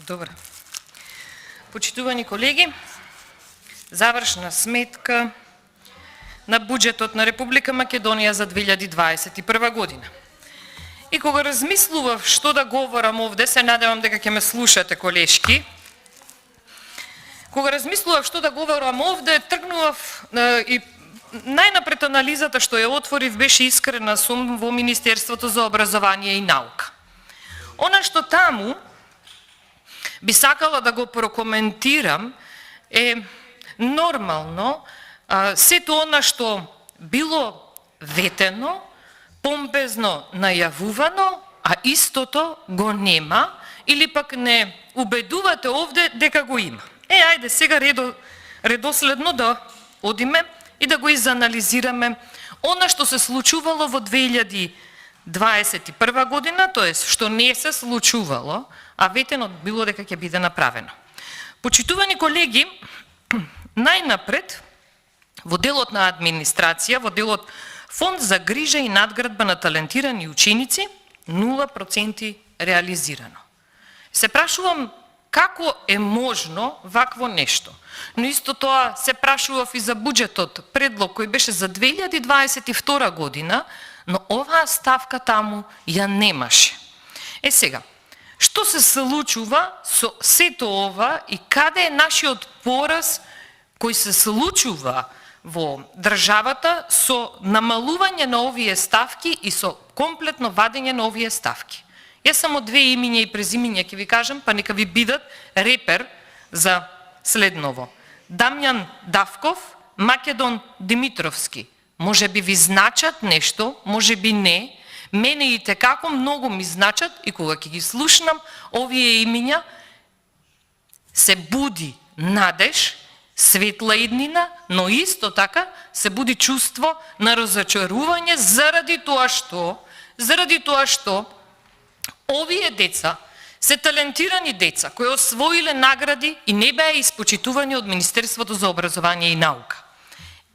Добре. Почитувани колеги, завршна сметка на буџетот на Република Македонија за 2021 година. И кога размислував што да говорам овде, се надевам дека ќе ме слушате, колешки. Кога размислував што да говорам овде, тргнував и најнапред анализата што ја отворив беше искрена сум во Министерството за образование и наука. Она што таму би сакала да го прокоментирам е нормално сето она што било ветено, помпезно најавувано, а истото го нема или пак не убедувате овде дека го има. Ајде сега редоследно да одиме и да го изанализираме она што се случувало во 2021 година, тоест што не се случувало, а ветено било дека ќе биде направено. Почитувани колеги, најнапред, во делот на администрација, во делот Фонд за грижа и надградба на талентирани ученици, 0% реализирано. Се прашувам како е можно вакво нешто. Но исто тоа се прашував и за буџетот, предлог кој беше за 2022 година, но оваа ставка таму ја немаше. Сега, што се случува со сето ова и каде е нашиот пораз кој се случува во државата со намалување на овие ставки и со комплетно вадење на овие ставки? Јас само две имиња и презимиња ќе ви кажам, па нека ви бидат репер за следново. Дамјан Давков, Македон Димитровски. Може би ви значат нешто, може би не. Мене и текако многу ми значат и кога ќе ги слушнам овие имиња, се буди надеж, светла иднина, но исто така се буди чувство на разочарување заради тоа што овие деца се талентирани деца кои освоиле награди и не беа испочитувани од Министерството за образование и наука.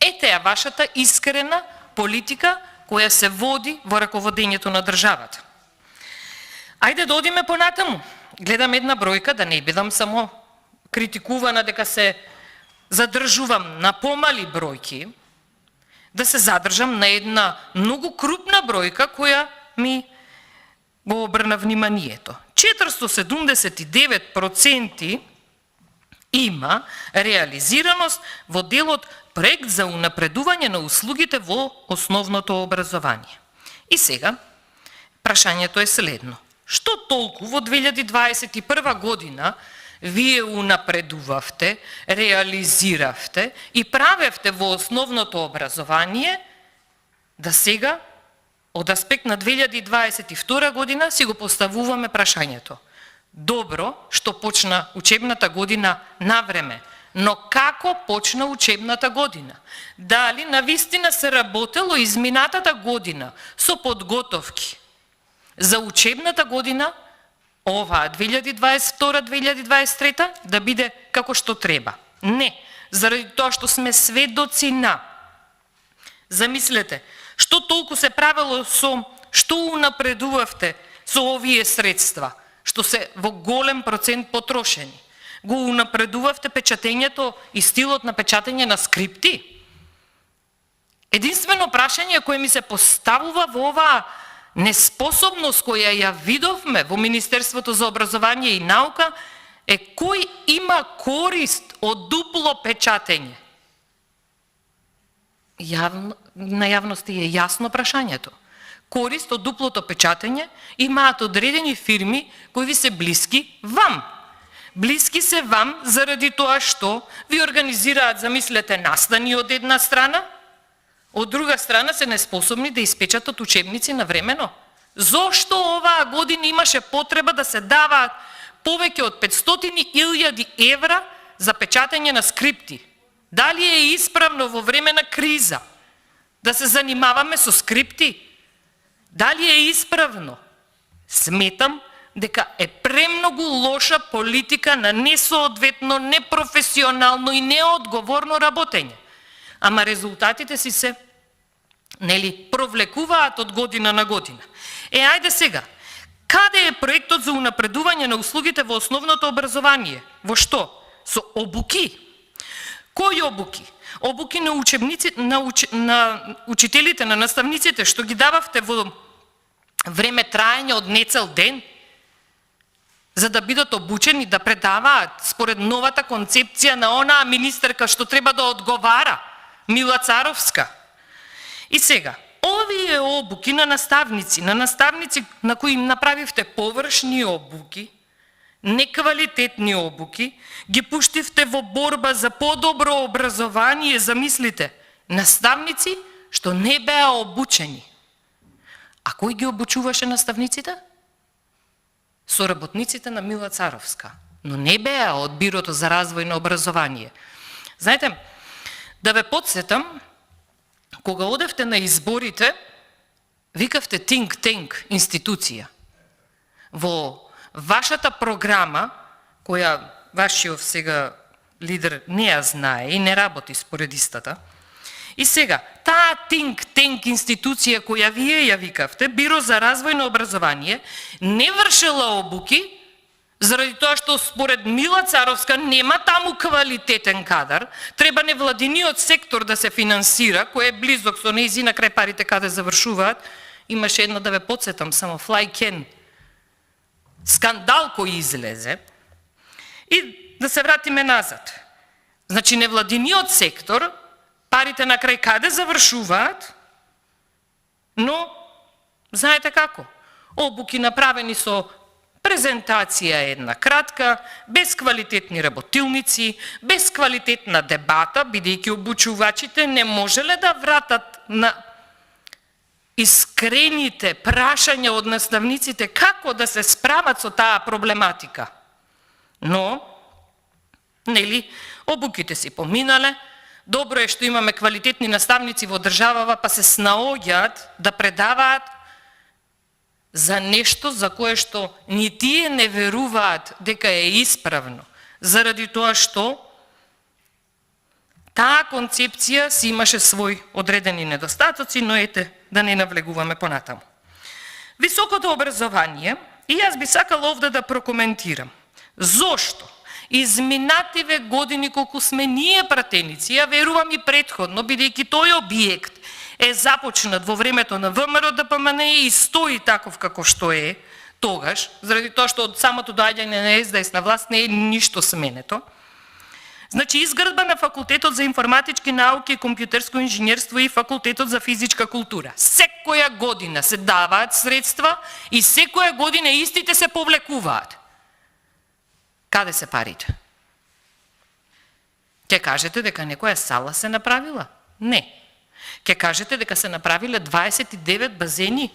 Ете ја вашата искрена политика која се води во раководењето на државата. Ајде да одиме понатаму. Гледам една бројка, да не бидам само критикувана дека се задржувам на помали бројки, да се задржам на една многу крупна бројка која ми го обрна вниманието. 479% има реализираност во делот проект за унапредување на услугите во основното образование. И сега, прашањето е следно. Што толку во 2021 година вие унапредувавте, реализиравте и правевте во основното образование, да сега, од аспект на 2022 година, си го поставуваме прашањето. Добро што почна учебната година на време, но како почна учебната година? Дали навистина се работело изминатата година со подготовки за учебната година, оваа 2022-2023, да биде како што треба? Не, заради тоа што сме сведоци на. Замислете, што толку се правело што унапредувавте со овие средства, што се во голем процент потрошени? Го унапредувавте печатењето и стилот на печатење на скрипти? Единствено прашање кое ми се поставува во оваа неспособност која ја видовме во Министерството за образование и наука е кој има корист од дупло печатење? На јавност е јасно прашањето. Корист од дуплото печатење имаат одредени фирми кои ви се блиски вам. Блиски се вам заради тоа што ви организираат, замислете, настани од една страна, од друга страна се неспособни да испечатат учебници навремено. Зошто оваа година имаше потреба да се даваат повеќе од 500.000 евра за печатење на скрипти? Дали е исправно во време на криза да се занимаваме со скрипти? Дали е исправно? Сметам дека е премногу лоша политика на несоодветно, непрофесионално и неодговорно работење. Ама резултатите си се провлекуваат од година на година. Ајде сега, Каде е проектот за унапредување на услугите во основното образование? Во што? Со обуки. Кои обуки? Обуки на на учителите, на наставниците, што ги дававте во време траење од нецел ден, за да бидат обучени да предаваат според новата концепција на онаа министерка што треба да одговара, Мила Царовска. И сега, овие обуки на наставници на кои им направивте површни обуки, неквалитетни обуки, ги пуштивте во борба за подобро образование, замислите, наставници што не беа обучени. А кој ги обучуваше наставниците? Соработниците на Мила Царовска, но не беа од Бирото за развој на образование. Знаете, да ве подсетам, кога одевте на изборите, викавте think tank институција. Во вашата програма, која вашиот сега лидер не ја знае и не работи според истата, и сега, таа think tank институција која вие ја викавте, Биро за развој на образование, не вршела обуки, заради тоа што според Мила Царовска нема таму квалитетен кадар, треба невладиниот сектор да се финансира, кој е близок со нејзина крај парите каде завршуваат. Имаше една, да ве подсетам, само Флајкен, скандал кој излезе. И да се вратиме назад. Значи, невладиниот сектор, парите на крај каде завршуваат, но, знаете како, обуки направени со презентација една кратка, без квалитетни работилници, без квалитетна дебата, бидејќи обучувачите не можеле да вратат на искрените прашања од наставниците како да се справат со таа проблематика. Но, нели, обуките си поминале, добро е што имаме квалитетни наставници во државава, па се снаоѓаат да предаваат за нешто за кое што ни тие не веруваат дека е исправно, заради тоа што таа концепција си имаше свој одредени недостатоци, но ете, да не навлегуваме понатаму. Високото образование, и јас би сакала овде да прокоментирам, зошто изминативе години колку сме ние пратеници, ја верувам и претходно, бидејќи тој објект е започнат во времето на ВМРО ДПМН и стои таков како што е тогаш, заради тоа што од самото доаѓање на СДС на власт не е ништо сменето. Значи, изградба на Факултетот за информатички науки и компјутерско инженерство и Факултетот за физичка култура. Секоја година се даваат средства и секоја година истите се повлекуваат. Каде се парите? Ќе кажете дека некоја сала се направила? Не. Ќе кажете дека се направиле 29 базени?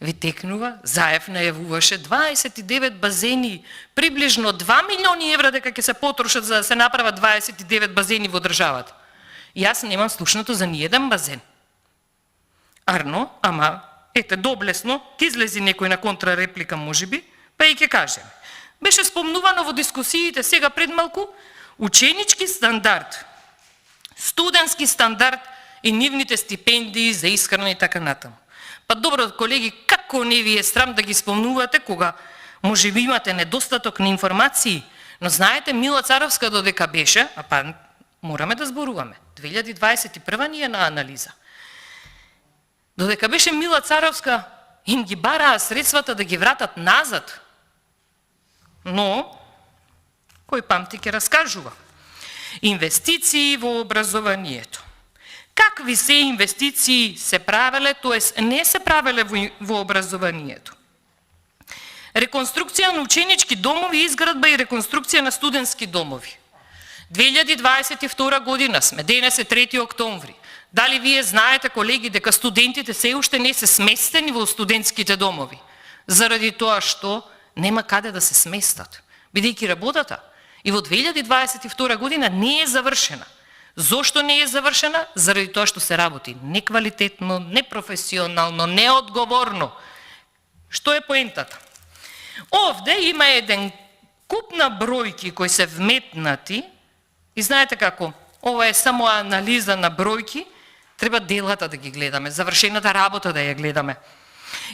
Ви текнува, Заев најавуваше 29 базени, приближно 2 милиони евра дека ќе се потрошат за да се направат 29 базени во државата. Јас немам слушнато за ниеден базен. Арно, ама, ете, доблесно, ќе излези некој на контрареплика можеби, па и ќе кажеме. Беше спомнувано во дискусиите сега пред малку, ученички стандард, студентски стандард и нивните стипендии за исхрана и така натаму. Па добро, колеги, како не ви е срам да ги спомнувате кога може би имате недостаток на информации, но знаете, Мила Царовска додека беше, а па мораме да зборуваме, 2021 ни е на анализа. Додека беше Мила Царовска, им ги бараа средствата да ги вратат назад. Но, кој памти ќе раскажува. Инвестиции во образованието. Какви се инвестиции се правеле, тоест не се правеле во образованието? Реконструкција на ученички домови, изградба и реконструкција на студентски домови. 2022 година сме, денес е 3 октомври. Дали вие знаете, колеги, дека студентите се уште не се сместени во студентските домови? Заради тоа што нема каде да се сместат, бидејќи работата и во 2022 година не е завршена. Зошто не е завршена? Заради тоа што се работи неквалитетно, непрофесионално, неодговорно. Што е поентата? Овде има еден куп на бројки кои се вметнати и знаете како, ова е само анализа на бројки, треба делата да ги гледаме, завршената работа да ја гледаме.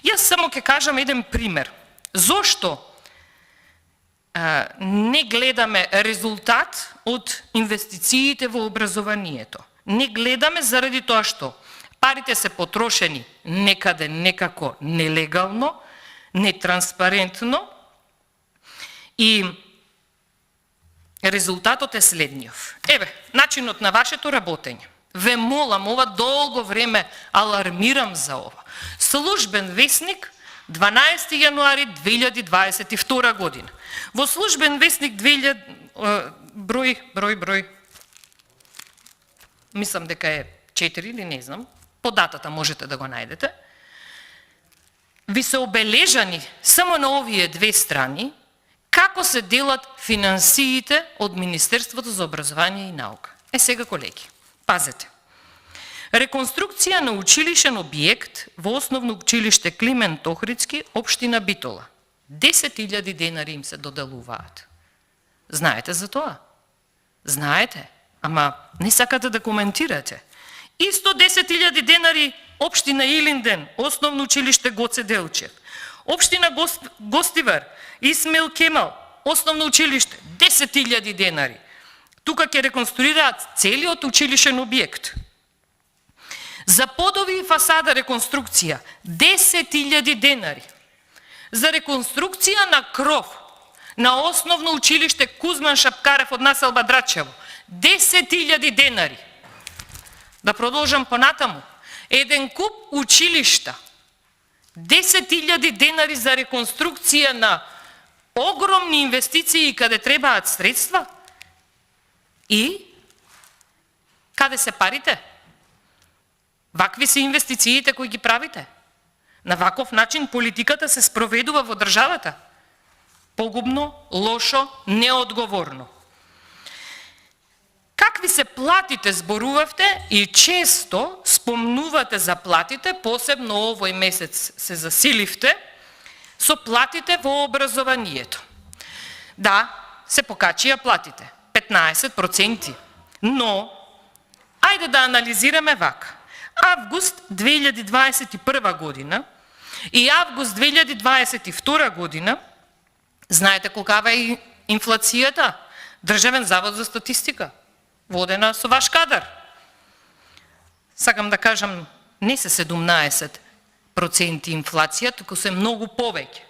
Јас само ќе кажам еден пример. Зошто не гледаме резултат од инвестициите во образованието? Не гледаме заради тоа што парите се потрошени некаде некако нелегално, нетранспарентно и резултатот е следниот. Еве, начинот на вашето работење. Ве молам, ова долго време алармирам за ова. Службен весник, 12 јануари 2022 година. Во службен весник број, мислам дека е 4 или не знам, по датата можете да го најдете, ви се обележани само на овие две страни како се делат финансиите од Министерството за образование и наука. Сега, колеги, пазете. Реконструкција на училишен објект во основно училиште Климент Охридски, општина Битола. 10.000 денари им се доделуваат. Знаете за тоа? Знаете, ама не сакате да коментирате. Исто 10.000 денари општина Илинден, основно училиште Гоце Делчев. Општина Гостивар, Исмел Кемал, основно училиште, 10.000 денари. Тука ќе реконструираат целиот училишен објект. За подови и фасада реконструкција, 10.000 денари. За реконструкција на кров на основно училиште Кузман Шапкарев од населба Драчево, 10.000 денари. Да продолжам понатаму. Еден куп училишта, 10.000 денари за реконструкција на огромни инвестиции каде требаат средства. И каде се парите? Вакви се инвестициите кои ги правите. На ваков начин политиката се спроведува во државата. Погубно, лошо, неодговорно. Какви се платите зборувавте и често спомнувате за платите, посебно овој месец се засиливте, со платите во образованието. Да, се покачија платите, 15%, но ајде да анализираме вака. Август 2021 година и август 2022 година, знаете колкава е инфлацијата? Државен завод за статистика, водена со ваш кадар. Сакам да кажам, не се 17% инфлација, туку се многу повеќе.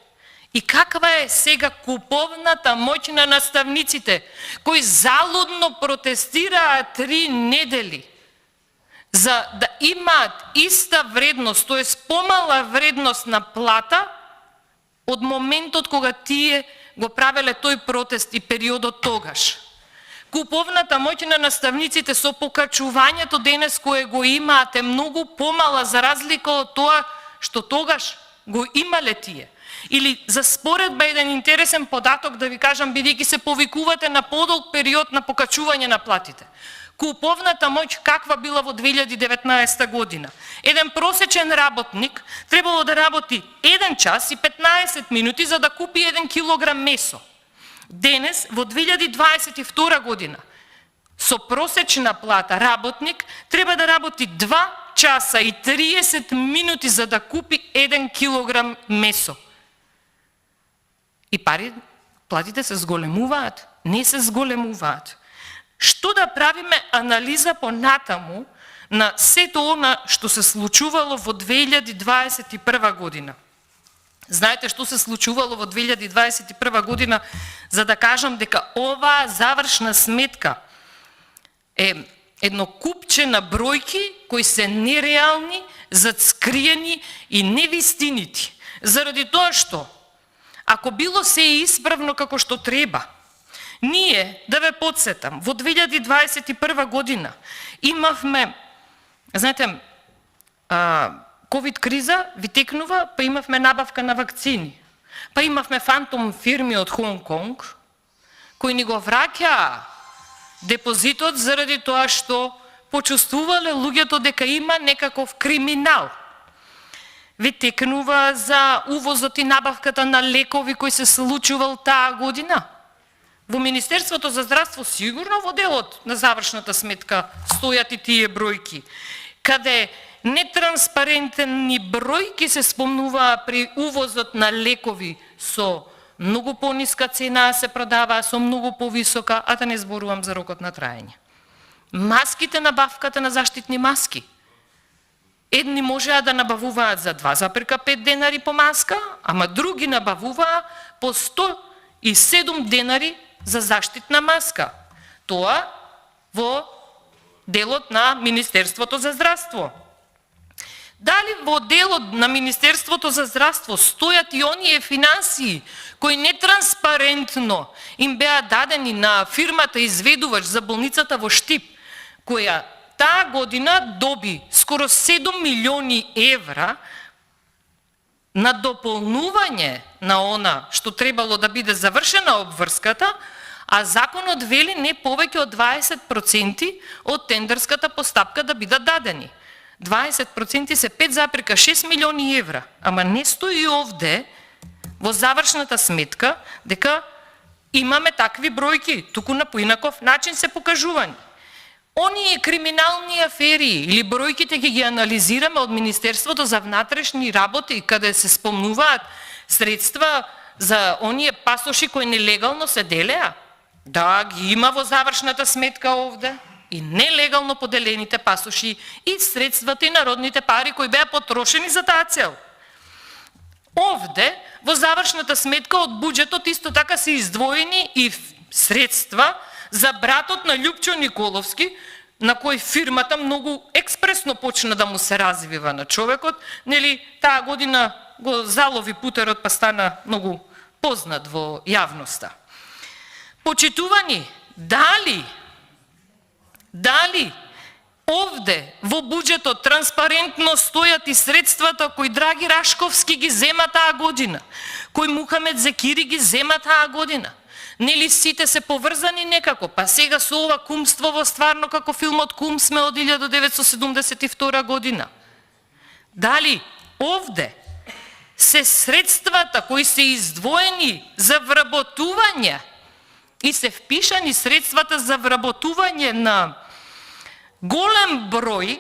И каква е сега куповната моќ на наставниците, кои залудно протестираат 3 недели, за да имаат иста вредност, тоа е помала вредност на плата од моментот кога тие го правеле тој протест и периодот тогаш. Куповната моќ на наставниците со покачувањето денес кое го имаат е многу помала за разлика од тоа што тогаш го имале тие. Или за споредба еден интересен податок да ви кажам, бидејќи се повикувате на подолг период на покачување на платите. Куповната моќ каква била во 2019 година? Еден просечен работник требало да работи 1 час и 15 минути за да купи 1 килограм месо. Денес, во 2022 година, со просечна плата работник треба да работи 2 часа и 30 минути за да купи 1 килограм месо. И платите се зголемуваат? Не се зголемуваат. Што да правиме анализа понатаму на сето она што се случувало во 2021 година? Знаете што се случувало во 2021 година, за да кажам дека оваа завршна сметка е едно купче на бројки кои се нереални, зацкриени и невистинити. Заради тоа што, ако било се исправно како што треба, ние, да ве подсетам, во 2021 година имавме, знаете, ковид криза ви текнува, па имавме набавка на вакцини. Па имавме фантом фирми од Хонг Конг, кои ни го враќаа депозитот заради тоа што почувствувале луѓето дека има некаков криминал. Ви текнува за увозот и набавката на лекови кои се случувал таа година. Во Министерството за здравство сигурно во делот на завршната сметка стојат и тие бројки, каде нетранспарентни бројки се спомнуваа при увозот на лекови со многу пониска цена се продаваа со многу повисока, а да не зборувам за рокот на траење. Маските, набавката на заштитни маски. Едни можеа да набавуваат за 2,5 денари по маска, ама други набавуваа по 107 денари за заштитна маска. Тоа во делот на Министерството за здравство. Дали во делот на Министерството за здравство стојат и оние финансии кои нетранспарентно им беа дадени на фирмата изведувач за болницата во Штип, која таа година доби скоро 7 милиони евра на дополнување на она што требало да биде завршена обврската, а законот вели не повеќе од 20% од тендерската постапка да бидат дадени. 20% се 5,6 милиони евра, ама не стои овде во завршната сметка дека имаме такви бројки, туку на поинаков начин се покажувани. Оние криминални афери или бројките ги анализираме од Министерството за внатрешни работи, каде се спомнуваат средства за оние пасоши кои нелегално се делеа. Да, ги има во завршната сметка овде. И нелегално поделените пасоши и средствата и народните пари кои беа потрошени за таа цел. Овде, во завршната сметка од буџетот исто така се издвоени и средства за братот на Љупчо Николовски, на кој фирмата многу експресно почна да му се развива на човекот, нели таа година го залови путерот па стана многу познат во јавноста. Почитувани, дали овде во буџетот транспарентно стојат и средствата кои Драги Рашковски ги зема таа година, кои Мухамед Зекири ги зема таа година? Нели сите се поврзани некако? Па сега со ова кумство во стварно како филмот Кум сме од 1972 година. Дали овде се средствата кои се издвоени за вработување и се впишани средствата за вработување на голем број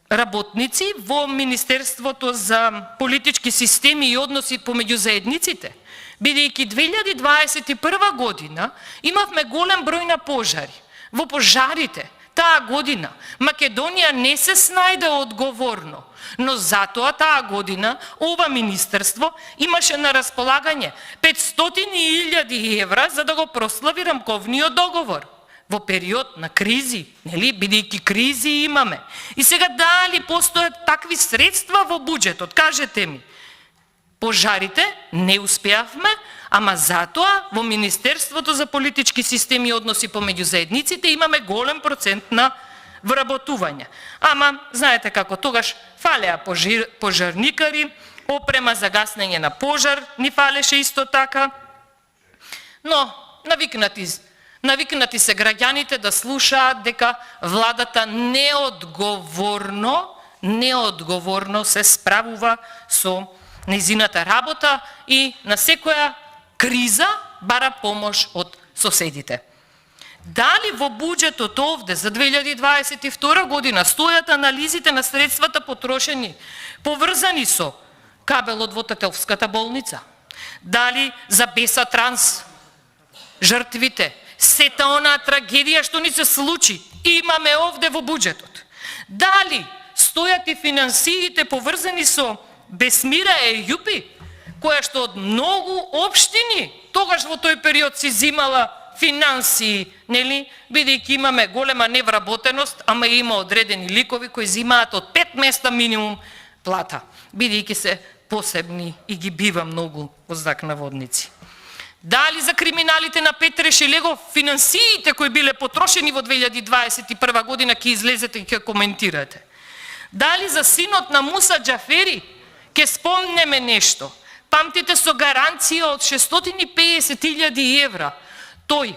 работници во Министерството за политички системи и односи помеѓу заедниците, бидејќи 2021 година имавме голем број на пожари. Во пожарите таа година Македонија не се снајде одговорно, но затоа таа година ова министерство имаше на располагање 500.000 евра за да го прослави рамковниот договор во период на кризи, нели, бидејќи кризи имаме. И сега дали постојат такви средства во буџетот? Кажете ми. Пожарите не успеавме, ама затоа во Министерството за политички системи и односи помеѓу заедниците имаме голем процент на вработување. Ама, знаете како, тогаш фалеа пожарникари, опрема за гаснење на пожар ни фалеше исто така, но навикнати се граѓаните да слушаат дека владата неодговорно се справува со нејзината работа и на секоја криза бара помош од соседите. Дали во буџетот овде за 2022 година стојат анализите на средствата потрошени, поврзани со кабелот во Тетовската болница? Дали за Беса Транс жртвите, сета онаа трагедија што ни се случи, имаме овде во буџетот? Дали стојат и финансиите поврзани со Бесмира Ејупи, која што од многу општини тогаш во тој период си зимала финансии, нели, бидејќи имаме голема невработеност, ама има одредени ликови кои зимаат од 5 места минимум плата, бидејќи се посебни и ги бива многу во знак наводници. Дали за криминалите на Петре Шелегов финансиите кои биле потрошени во 2021 година ќе излезете и ќе коментирате? Дали за синот на Муса Џафери ќе спомнеме нешто? Памтите, со гаранција од 650.000 евра, тој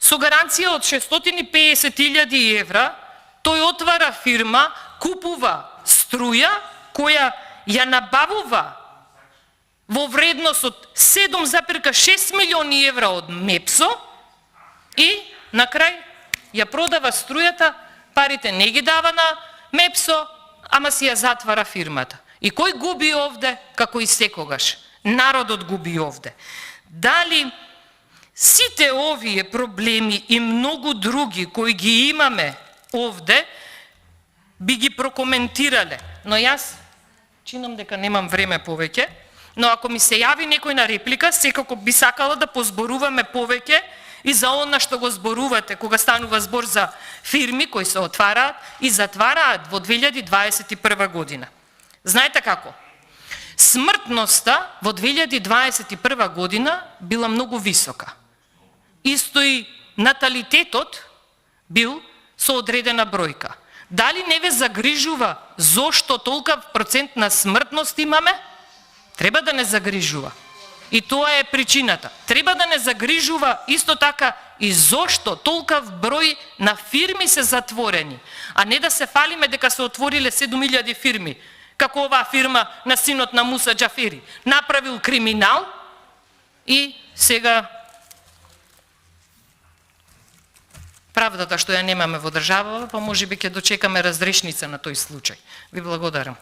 со гаранција од 650.000 евра, тој отвара фирма, купува струја која ја набавува во вредност од 7,6 милиони евра од МЕПСО и на крај ја продава струјата, парите не ги дава на МЕПСО, ама си ја затвара фирмата. И кој губи овде, како и секогаш? Народот губи овде. Дали сите овие проблеми и многу други кои ги имаме овде, би ги прокоментирале, но јас чинам дека немам време повеќе, но ако ми се јави некој на реплика, секако би сакала да позборуваме повеќе и за она што го зборувате кога станува збор за фирми кои се отвараат и затвараат во 2021 година. Знаете како? Смртноста во 2021 година била многу висока. Исто и наталитетот бил со одредена бројка. Дали не ве загрижува зошто толкав процент на смртност имаме? Треба да не загрижува. И тоа е причината. Треба да не загрижува исто така и зошто толкав број на фирми се затворени, а не да се фалиме дека се отвориле 7000 фирми, како оваа фирма на синот на Муса Џафери. Направил криминал и сега правдата што ја немаме во државава, па можеби ќе дочекаме разрешница на тој случај. Ви благодарам.